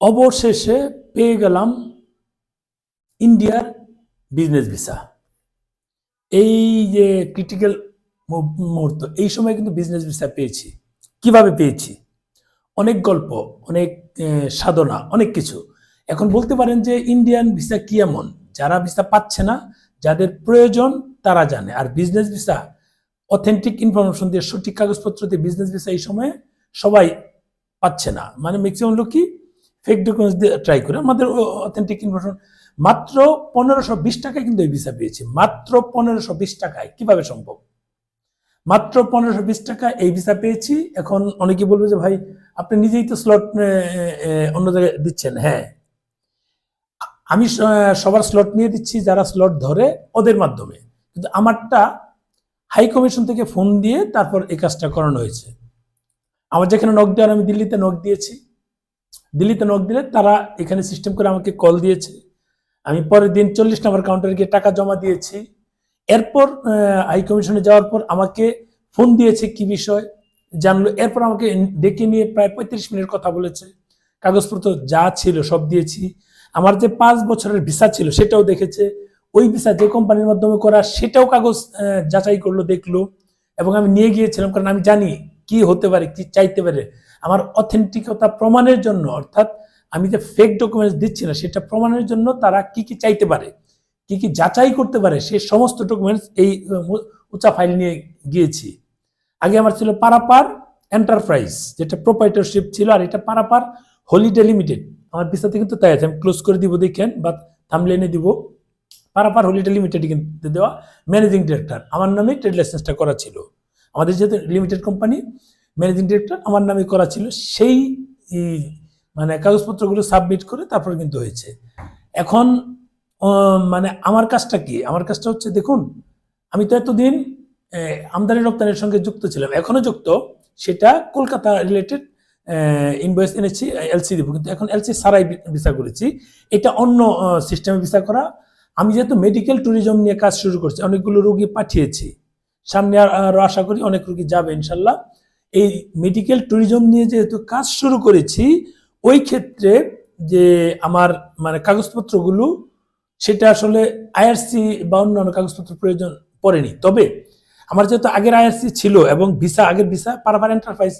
অবশেষে পেয়ে গেলাম ইন্ডিয়ার বিজনেস ভিসা। এই যে ক্রিটিক্যাল মুহূর্ত, এই সময় কিন্তু বিজনেস ভিসা পেয়েছি। কিভাবে পেয়েছি? অনেক গল্প, অনেক সাধনা, অনেক কিছু। এখন বলতে পারেন যে ইন্ডিয়ান ভিসা কি এমন? যারা ভিসা পাচ্ছে না, যাদের প্রয়োজন তারা জানে। আর বিজনেস ভিসা অথেন্টিক ইনফরমেশন দিয়ে, সঠিক কাগজপত্র দিয়ে বিজনেস ভিসা এই সময়ে সবাই পাচ্ছে না। মানে ম্যাক্সিমাম লোক কি ফেক ডকুমেন্টস দিয়ে ট্রাই করে। আমাদের অথেন্টিক ইনফরমেশন মাত্র 1520 টাকায় কিন্তু এই ভিসা পেয়েছি। মাত্র 1520 টাকায়। কিভাবে সম্ভব? মাত্র 1520 টাকায় এই ভিসা পেয়েছি। এখন অনেকে বলবে যে ভাই আপনি নিজেই তো স্লট অন্য জায়গায় দিচ্ছেন। হ্যাঁ, আমি সবার স্লট নিয়ে দিচ্ছি যারা স্লট ধরে ওদের মাধ্যমে, কিন্তু আমারটা হাই কমিশন থেকে ফোন দিয়ে তারপর এই কাজটা করানো হয়েছে। আমার যেখানে নক দেওয়ার, আমি দিল্লিতে নক দিয়েছি। দিল্লিতে নক দিলে তারা এখানে সিস্টেম করে আমাকে কল দিয়েছে। আমি পরের দিন 40 নম্বর কাউন্টারে গিয়ে টাকা জমা দিয়েছি। এরপর হাই কমিশনে যাওয়ার পর আমাকে ফোন দিয়েছে, কি বিষয় জানলো। এরপর আমাকে ডেকে নিয়ে প্রায় 35 মিনিট কথা বলেছে। কাগজপত্র যা ছিল সব দিয়েছি। আমার যে 5 বছরের ভিসা ছিল সেটাও দেখেছে। ওই ভিসা যে কোম্পানির মাধ্যমে করা সেটাও কাগজ যাচাই করলো, দেখলো। এবং আমি নিয়ে গিয়েছিলাম, কারণ আমি জানি কি হতে পারে, কি চাইতে পারে। আমার অথেন্টিকতা প্রমাণের জন্য, অর্থাৎ আমি যে ফেক ডকুমেন্টস দিচ্ছি না সেটা প্রমাণের জন্য তারা কি কি চাইতে পারে, কি কি যাচাই করতে পারে, সেই সমস্ত ডকুমেন্টস এই উঁচা ফাইল নিয়ে গিয়েছি। আগে আমার ছিল পারাপার এন্টারপ্রাইজ, যেটা প্রোপাইটরশিপ ছিল, আর এটা পারাপার হলিডে লিমিটেড। আমার ভিসাতে কিন্তু তাই আছে, আমি ক্লোজ করে দিব, দেখেন, বা থাম্বনেইলে দিব। পারাপার হলিডে লিমিটেড কিন্তু দেওয়া, ম্যানেজিং ডিরেক্টর আমার নামে ট্রেড লাইসেন্সটা করা ছিল। আমাদের যেহেতু লিমিটেড কোম্পানি, ম্যানেজিং ডিরেক্টর আমার নামে করা ছিল। সেই মানে কাগজপত্রগুলো সাবমিট করে তারপর কিন্তু হয়েছে। এখন মানে আমার কাজটা কি? আমার কাজটা হচ্ছে, দেখুন, আমি তো এতদিন আমদানি রপ্তানির সঙ্গে যুক্ত ছিলাম, এখনো যুক্ত। সেটা কলকাতা রিলেটেড ইনভয়েস এনেছি, এলসি দিব, কিন্তু এখন এলসি ছাড়াই ভিসা করেছি। এটা অন্য সিস্টেমে ভিসা করা। আমি যেহেতু মেডিকেল ট্যুরিজম নিয়ে কাজ শুরু করছি, অনেকগুলো রোগী পাঠিয়েছি, সামনে আরো আশা করি অনেক রোগী যাবে ইনশাল্লাহ। এই মেডিকেল ট্যুরিজম নিয়ে যেহেতু কাজ শুরু করেছি, ওই ক্ষেত্রে যে আমার মানে কাগজপত্রগুলো, সেটা আসলে আইআরসি বা অন্যান্য কাগজপত্র প্রয়োজন পড়েনি। তবে আমার যেহেতু আগের আইআরসি ছিল এবং ভিসা, আগের ভিসা পারাপার এন্টারপ্রাইজ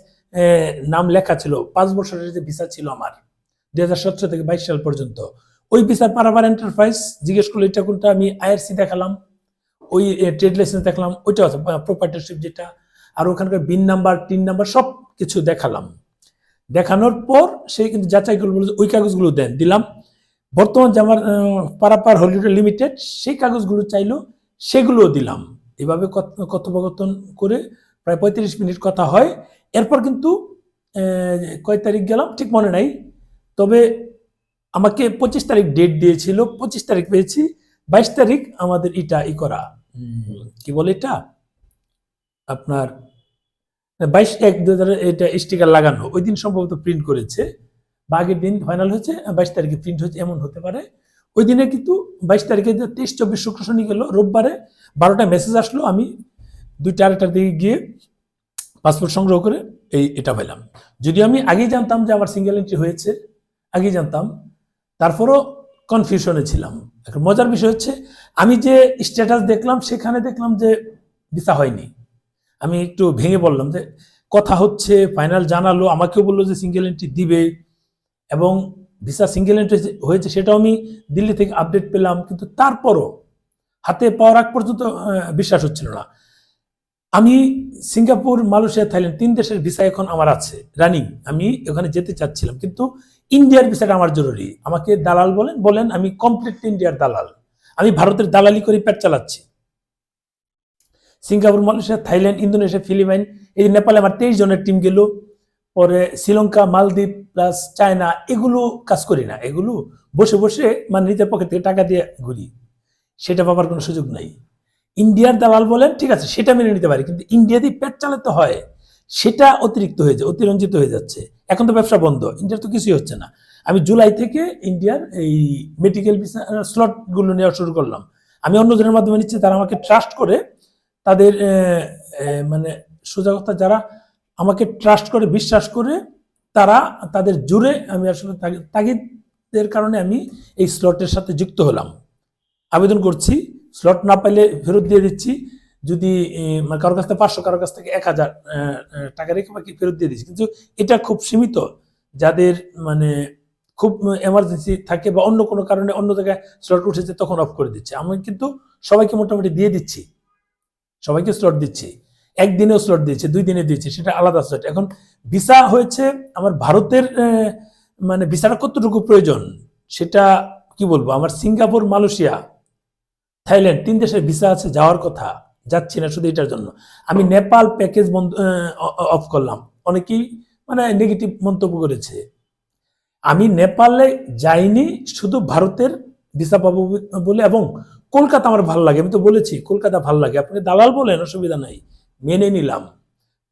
নাম লেখা ছিল, 5 বছরের যে ভিসা ছিল আমার 2017 থেকে 22 সাল পর্যন্ত, ওই ভিসা পারাপার এন্টারপ্রাইজ জিজ্ঞেস করলো এটা কোনটা, আমি আইআরসি দেখালাম, ওই ট্রেড লাইসেন্স দেখালাম, ওইটা আছে প্রোপাইটরশিপ যেটা, আর ওখানকার বিন নাম্বার, টিন নাম্বার সব কিছু দেখালাম। দেখানোর পর সে কিন্তু যাচাই করলো, ওই কাগজগুলো দেন, দিলাম। বর্তমান যে আমার পারাপার হলিডে লিমিটেড, সেই কাগজগুলো চাইলো, সেগুলোও দিলাম। এভাবে কথোপকথন করে প্রায় 35 মিনিট কথা হয়। এরপর কিন্তু কয় তারিখ গেলাম ঠিক মনে নাই, তবে আমাকে 25 তারিখ ডেট দিয়েছিল, 25 তারিখ পেয়েছি। 22 তারিখ আমাদের এটা করা, কি বলে এটা আপনার 22/1/2000 এটা স্টিকার লাগানো, ওই দিন সম্ভবত প্রিন্ট করেছে, বা আগের দিন ফাইনাল হয়েছে, 22 তারিখে প্রিন্ট হয়েছে, এমন হতে পারে। ওই দিনে কিন্তু 22 তারিখে 23-24 শুক্র শনি গেল, রোববারে 12টায় মেসেজ আসলো। আমি 2-4টার দিকে গিয়ে পাসপোর্ট সংগ্রহ করে এটা পেলাম। যদি আমি আগেই জানতাম যে আমার সিঙ্গেল এন্ট্রি হয়েছে, আগেই জানতাম, তারপরও কনফিউশনে ছিলাম। এখন মজার বিষয় হচ্ছে, আমি যে স্ট্যাটাস দেখলাম সেখানে দেখলাম যে ভিসা হয়নি। আমি একটু ভেঙে বললাম যে কথা হচ্ছে, ফাইনাল জানালো, আমাকেও বললো যে সিঙ্গেল এন্ট্রি দিবে, এবং ভিসা সিঙ্গেল এন্ট্রি হয়েছে সেটাও আমি দিল্লি থেকে আপডেট পেলাম। কিন্তু তারপরও হাতে পাওয়ার আগ পর্যন্ত বিশ্বাস হচ্ছিল না। আমি সিঙ্গাপুর, মালয়েশিয়া, থাইল্যান্ড 3 দেশের ভিসা এখন আমার আছে রানিং। আমি ওখানে যেতে চাচ্ছিলাম, কিন্তু ইন্ডিয়ার ভিসাটা আমার জরুরি। আমাকে দালাল বলেন, আমি কমপ্লিট ইন্ডিয়ার দালাল। আমি ভারতের দালালি করে পেট চালাচ্ছি। Singapore, Malaysia, Thailand, Indonesia, Philippines, এই নেপালে আমার 23 জনের টিম গেল। পরে শ্রীলঙ্কা, মালদ্বীপ প্লাস চায়না, এগুলো কাজ করি না। এগুলো বসে বসে মানে নিজের পকেট থেকে টাকা দিয়ে ঘুরি, সেটা পাবার কোনো সুযোগ নাই। ইন্ডিয়ার দালাল বলেন, ঠিক আছে, সেটা মেনে নিতে পারি, কিন্তু ইন্ডিয়া দিয়ে পেট চালাতে হয়, সেটা অতিরিক্ত হয়ে যায়, অতিরঞ্জিত হয়ে যাচ্ছে। এখন তো ব্যবসা বন্ধ, ইন্ডিয়ার তো কিছুই হচ্ছে না। আমি জুলাই থেকে ইন্ডিয়ার এই মেডিকেল ভিসা স্লটগুলো নেওয়া শুরু করলাম। আমি অন্যজনের মাধ্যমে নিচ্ছি, তারা আমাকে ট্রাস্ট করে, তাদের মানে সোজা কথা, যারা আমাকে ট্রাস্ট করে, বিশ্বাস করে তারা তাদের জুড়ে আমি আসলে তাগিদের কারণে আমি এই স্লটের সাথে যুক্ত হলাম, আবেদন করছি, স্লট না পাইলে ফেরত দিয়ে দিচ্ছি। যদি কারোর কাছ থেকে 500, কারোর কাছ থেকে 1000 টাকা রেখে বাকি ফেরত দিয়ে দিচ্ছি। কিন্তু এটা খুব সীমিত, যাদের মানে খুব এমার্জেন্সি থাকে বা অন্য কোনো কারণে অন্য জায়গায় স্লট উঠেছে তখন অফ করে দিচ্ছে। আমি কিন্তু সবাইকে মোটামুটি দিয়ে দিচ্ছি, সবাইকে স্লট দিচ্ছি, একদিনেও স্লট দিয়েছে, 2 দিনে দিয়েছে, সেটা আলাদা স্লট। এখন ভিসা হয়েছে আমার ভারতের, মানে ভিসাটা কতটুকু প্রয়োজন সেটা কি বলবো, আমার সিঙ্গাপুর, মালয়েশিয়া, থাইল্যান্ড 3 দেশের ভিসা আছে, যাওয়ার কথা, যাচ্ছি না শুধু এটার জন্য। আমি নেপাল প্যাকেজ অফ করলাম, অনেকেই মানে নেগেটিভ মন্তব্য করেছে। আমি নেপালে যাইনি শুধু ভারতের ভিসা পাবো বলে, এবং কলকাতা আমার ভালো লাগে, আমি তো বলেছি কলকাতা ভালো লাগে, আপনি দালাল বলেন অসুবিধা নাই, মেনে নিলাম।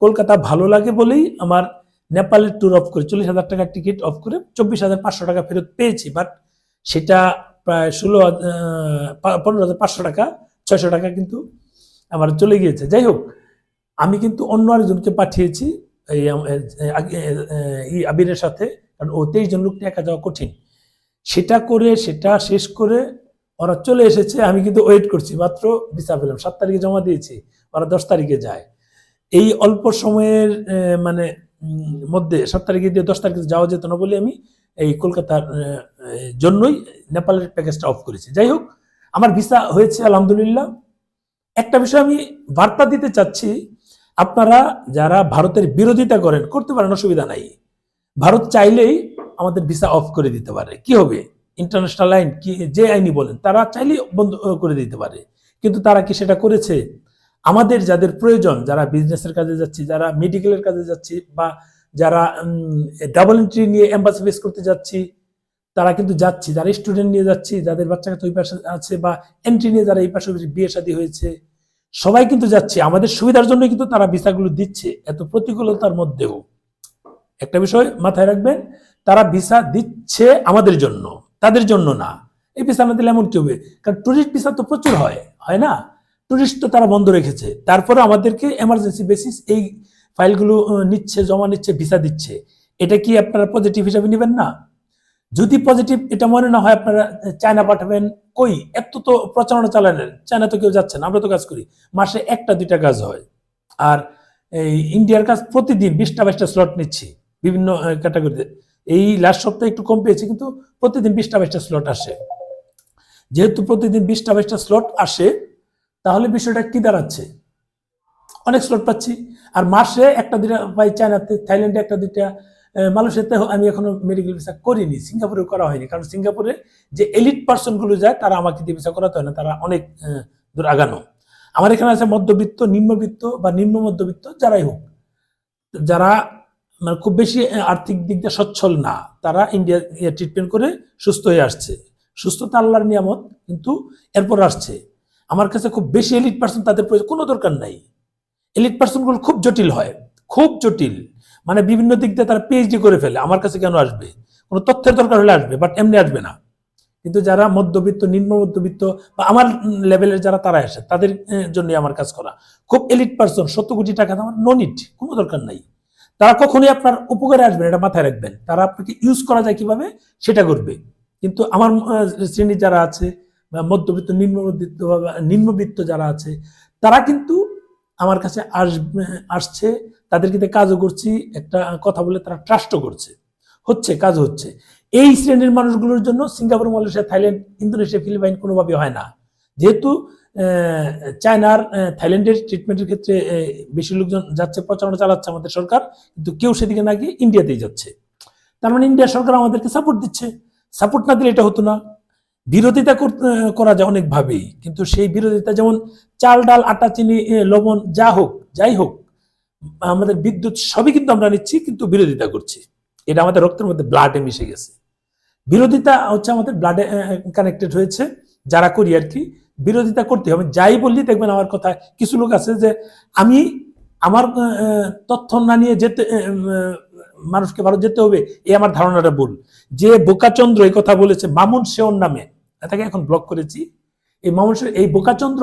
কলকাতা ভালো লাগে বলেই আমার নেপালের ট্যুর অফ করে 40,000 টাকার টিকিট অফ করে 24,500 টাকা ফেরত পেয়েছি। বাট সেটা প্রায় 15,500 টাকা, 600 টাকা কিন্তু আমার চলে গিয়েছে। যাই হোক, আমি কিন্তু অন্য আরেকজনকে পাঠিয়েছি এই আবিরের সাথে, কারণ ও 23 জন লোক নিয়ে একা যাওয়া কঠিন। সেটা করে, সেটা শেষ করে ওরা চলে এসেছে, আমি কিন্তু ওয়েট করছি, মাত্র ভিসা পেলাম, 7 তারিখে জমা দিয়েছি, ওরা 10 তারিখে যায়। এই অল্প সময়ের মানে মধ্যে 7 তারিখে দিয়ে 10 তারিখে যাওয়া যেত না বলে আমি এই কলকাতার জন্যই নেপালের প্যাকেজটা অফ করেছি। যাই হোক, আমার ভিসা হয়েছে আলহামদুলিল্লাহ। একটা বিষয় আমি বার্তা দিতে চাচ্ছি, আপনারা যারা ভারতের বিরোধিতা করেন, করতে পারেন, অসুবিধা নাই। ভারত চাইলেই আমাদের ভিসা অফ করে দিতে পারে, কি হবে, ইন্টারন্যাশনাল আইন কি, যে আইনই বলেন, তারা চাইলেই বন্ধ করে দিতে পারে। কিন্তু তারা কি সেটা করেছে? আমাদের যাদের প্রয়োজন, যারা বিজনেসের কাজে যাচ্ছি, যারা মেডিকেলের কাজে যাচ্ছি, বা যারা ডাবল এন্ট্রি নিয়ে এম্বাসি ফেস করতে যাচ্ছি, তারা কিন্তু যাচ্ছি, যারা স্টুডেন্ট নিয়ে যাচ্ছি, যাদের বাচ্চা কাচ্চা ওই পাশে আছে, বা এন্ট্রি নিয়ে যারা এই পাশে বিয়ে শাদী হয়েছে, সবাই কিন্তু যাচ্ছে, আমাদের সুবিধার জন্য কিন্তু তারা ভিসাগুলো দিচ্ছে, এত প্রতিকূলতার মধ্যেও। একটা বিষয় মাথায় রাখবেন, তারা ভিসা দিচ্ছে আমাদের জন্য, তাদের জন্য না। এই ভিসা না দিলে এমন কি হবে, কারণ টুরিস্ট ভিসা তো প্রচুর হয় না, টুরিস্ট তো তারা বন্ধ রেখেছে, তারপরে আমাদেরকে এমার্জেন্সি বেসিস এই ফাইলগুলো নিচ্ছে, জমা নিচ্ছে, ভিসা দিচ্ছে। এটা কি আপনারা পজিটিভ হিসাবে নেবেন না? যদি পজিটিভ এটা মনে না হয়, আপনারা চায়না পাঠাবেন, কই এত তো প্রচারণা চালালেন, চায়না তো কেউ যাচ্ছে না, আমরা তো কাজ করি, মাসে 1-2টা কাজ হয়। আর এই ইন্ডিয়ার কাজ প্রতিদিন 20টা-22টা স্লট নিচ্ছি বিভিন্ন ক্যাটাগরিতে। এই লাস্ট সপ্তাহে একটু কম পেয়েছি, কিন্তু প্রতিদিন 20টা-22টা স্লট আসে। যেহেতু প্রতিদিন 20টা-22টা স্লট আসে, তাহলে বিষয়টা কি দাঁড়াচ্ছে, অনেক স্লট পাচ্ছি। আর মাসে 1-2টা পাই চায়নাতে, থাইল্যান্ডে 1-2টা, মালয়েশিয়াতে আমি এখনো মেডিকেল ভিসা করিনি, সিঙ্গাপুরে করা হয়নি, কারণ সিঙ্গাপুরে যে এলিট পার্সন গুলো যায় তারা আমাকে দিয়ে ভিসা করাতে হয় না, তারা অনেক দূর আগানো। আমার এখানে আছে মধ্যবিত্ত, নিম্নবিত্ত বা নিম্ন মধ্যবিত্ত, যারাই হোক, যারা মানে খুব বেশি আর্থিক দিক দিয়ে সচ্ছল না, তারা ইন্ডিয়া ট্রিটমেন্ট করে সুস্থ হয়ে আসছে। সুস্থতা আল্লাহর নিয়ামত, কিন্তু এরপর আসছে। আমার কাছে খুব বেশি এলিট পার্সন, তাদের কোনো দরকার নাই। এলিট পার্সনগুলো খুব জটিল হয়, খুব জটিল, মানে বিভিন্ন দিক দিয়ে তারা পিএইচডি করে ফেলে। আমার কাছে কেন আসবে? কোনো তথ্যের দরকার হলে আসবে, বাট এমনি আসবে না। কিন্তু যারা মধ্যবিত্ত, নিম্ন মধ্যবিত্ত বা আমার লেভেলের যারা, তারা আসে, তাদের জন্য আমার কাজ করা। খুব এলিট পার্সন, 70 কোটি টাকা আমার নো নিড, কোনো দরকার নাই। তারা কখনোই আপনার উপকারে আসবে, এটা মাথায় রাখবেন। তারা আপনাকে ইউজ করা যায় কিভাবে সেটা করবে। কিন্তু আমার শ্রেণী যারা আছে, বা মধ্যবিত্ত, নিম্নবিত্ত যারা আছে, তারা কিন্তু আমার কাছে আসছে, তাদেরকে কাজও করছি, একটা কথা বলে তারা ট্রাস্টও করছে, হচ্ছে, কাজ হচ্ছে। এই শ্রেণীর মানুষগুলোর জন্য Singapore, Malaysia, Thailand, Indonesia, Philippines কোনোভাবে হয় না। যেহেতু চায়নার, থাইল্যান্ডের ট্রিটমেন্টের ক্ষেত্রে বেশি লোকজন যাচ্ছে, প্রচারণা চালাচ্ছে আমাদের সরকার, কিন্তু কেউ সেদিকে না গিয়ে ইন্ডিয়াতেই যাচ্ছে। তার মানে ইন্ডিয়া সরকার আমাদেরকে সাপোর্ট দিচ্ছে। সাপোর্ট না দিলে এটা হতো না। বিরোধিতা করা যায় অনেকভাবেই, কিন্তু সেই বিরোধিতা, যেমন চাল, ডাল, আটা, চিনি, লবণ, যাই হোক, আমাদের বিদ্যুৎ সবই কিন্তু আমরা নিচ্ছি, কিন্তু বিরোধিতা করছি। এটা আমাদের রক্তের মধ্যে, ব্লাডে মিশে গেছে। বিরোধিতা হচ্ছে আমাদের ব্লাডে কানেক্টেড হয়েছে, যারা করি আর কি। বিরোধিতা করতে হবে, যাই বললি দেখবেন আমার কথা। কিছু লোক আছে যে আমি আমার তথ্য না নিয়ে যেতে, মানুষকে ভারত যেতে হবে, এই আমার ধারণাটা ভুল। যে বোকাচন্দ্র এই কথা বলেছে, মামুন শেওর নামে, তাকে এখন ব্লক করেছি। এই মামুন শেওর, এই বোকাচন্দ্র,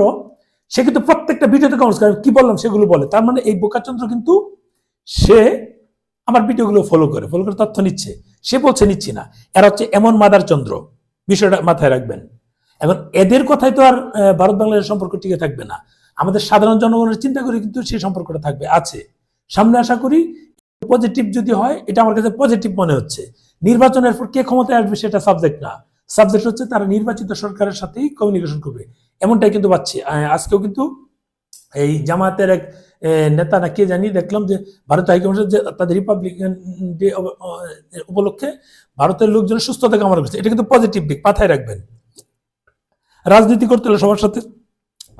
সে কিন্তু প্রত্যেকটা ভিডিওতে কমেন্টস করে, কি বললাম সেগুলো বলে। তার মানে এই বোকাচন্দ্র কিন্তু সে আমার ভিডিওগুলো ফলো করে তথ্য নিচ্ছে, সে বলছে নিচ্ছি না। এরা হচ্ছে এমন মাদার চন্দ্র, বিষয়টা মাথায় রাখবেন। এখন এদের কথাই তো আর ভারত বাংলাদেশের সম্পর্ক টিকে থাকবে না। আমাদের সাধারণ জনগণের চিন্তা করে কিন্তু সেই সম্পর্কটা থাকবে, আছে সামনে। আশা করি পজিটিভ যদি হয়, এটা আমার কাছে পজিটিভ মনে হচ্ছে। নির্বাচনের পর কে ক্ষমতায় আসবে সেটা সাবজেক্ট না, সাবজেক্ট হচ্ছে তারা নির্বাচিত সরকারের সাথেই কমিউনিকেশন করবে, এমনটাই কিন্তু পাচ্ছি। আজকেও কিন্তু এই জামায়াতের এক নেতা না কে জানি দেখলাম যে ভারত হাইকমিশন যে তাদের রিপাবলিকান ডে উপলক্ষে ভারতের লোকজন সুস্থতা কামনা করছে, এটা কিন্তু পজিটিভ দিক, মাথায় রাখবেন। রাজনীতি করতে হলে সবার সাথে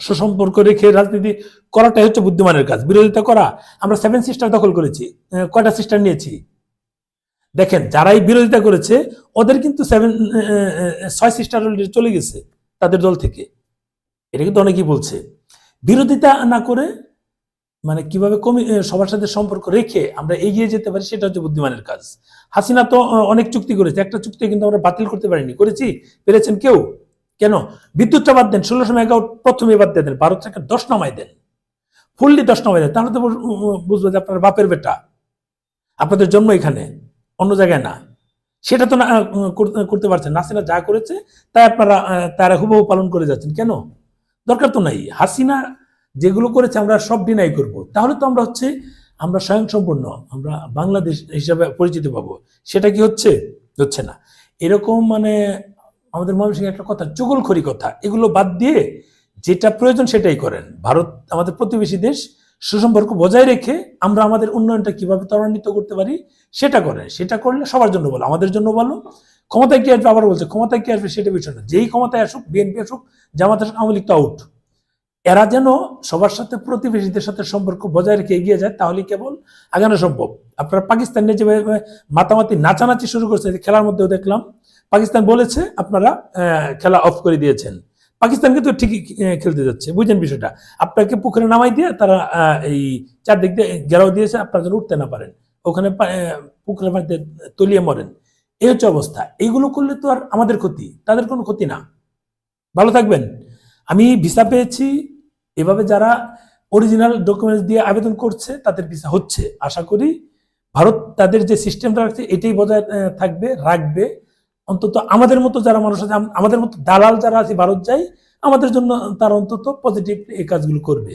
সুসম্পর্ক রেখে রাজনীতি করাটাই হচ্ছে বুদ্ধিমানের কাজ। বিরোধিতা করা, আমরা 7 সিস্টার দখল করেছি, কয়টা সিস্টার নিয়েছি দেখেন। যারাই বিরোধিতা করেছে ওদের কিন্তু 6 সিস্টার চলে গেছে তাদের দল থেকে, এটা কিন্তু অনেকেই বলছে। বিরোধিতা না করে মানে কিভাবে সবার সাথে সম্পর্ক রেখে আমরা এগিয়ে যেতে পারি, সেটা হচ্ছে বুদ্ধিমানের কাজ। হাসিনা তো অনেক চুক্তি করেছে, একটা চুক্তি কিন্তু আমরা বাতিল করতে পারিনি, করেছি? পেরেছেন কেউ? কেন? বিদ্যুৎটা বাদ দেন, 1600 মেগাওয়াট প্রথমে বাদ দিয়ে দেন, 12 থেকে 10 নামাই দেন, ফুললি 10 নামাই দেন, তাহলে তো বুঝবো যে আপনার বাপের বেটা, আপনাদের জন্ম এখানে, অন্য জায়গায় না। সেটা তো না করতে পারছেন না। হাসিনা যা করেছে তাই আপনারা তারা হুবহু পালন করে যাচ্ছেন, কেন? দরকার তো নাই। হাসিনা যেগুলো করেছে আমরা সব ডিনাই করব, তাহলে তো আমরা হচ্ছে আমরা স্বয়ংসম্পূর্ণ, আমরা বাংলাদেশ হিসাবে পরিচিতি পাবো। সেটা কি হচ্ছে? হচ্ছে না। এরকম মানে আমাদের ময়মনসিংহে একটা কথা, চুগলখড়ি কথা, এগুলো বাদ দিয়ে যেটা প্রয়োজন সেটাই করেন। ভারত আমাদের প্রতিবেশী দেশ, সুসম্পর্ক বজায় রেখে আমরা আমাদের উন্নয়নটা কিভাবে ত্বরান্বিত করতে পারি সেটা করেন। সেটা করলে সবার জন্য ভালো, আমাদের জন্য ভালো। ক্ষমতায় কি আসবে, আবার বলছে ক্ষমতায় কি আসবে সেটা বিষয় না, যেই ক্ষমতায় আসুক, বিএনপি আসুক, জামাত আসুক, আওয়ামী লীগ তো আউট। এরা যেন সবার সাথে, প্রতিবেশীদের সাথে সম্পর্ক বজায় রেখে এগিয়ে যায়, তাহলে কেবল আগানো সম্ভব। আপনারা পাকিস্তানে যেভাবে মাতামাতি নাচানাচি শুরু করছে, খেলার মধ্যেও দেখলাম পাকিস্তান বলেছে আপনারা খেলা অফ করে দিয়েছেন, পাকিস্তান কিন্তু ঠিকই খেলতে যাচ্ছে। বুঝলেন বিষয়টা? আপনাকে পুকুরে নামাই দিয়ে তারা এই চারদিক দিয়ে ঘেরাও দিয়েছে, আপনারা যেন উঠতে না পারেন, ওখানে পুকুরের মধ্যে তলিয়ে মরেন। এই হচ্ছে অবস্থা। এইগুলো করলে তো আর আমাদের ক্ষতি, তাদের কোনো ক্ষতি না। ভালো থাকবেন। আমি ভিসা পেয়েছি, এভাবে যারা অরিজিনাল ডকুমেন্টস দিয়ে আবেদন করছে তাদের ভিসা হচ্ছে। আশা করি ভারত তাদের যে সিস্টেমটা রাখছে এটাই বজায় থাকবে, রাখবে। অন্তত আমাদের মতো যারা মানুষ আছে, আমাদের মতো দালাল যারা আছে ভারত যাই, আমাদের জন্য তারা অন্তত পজিটিভ এই কাজগুলো করবে।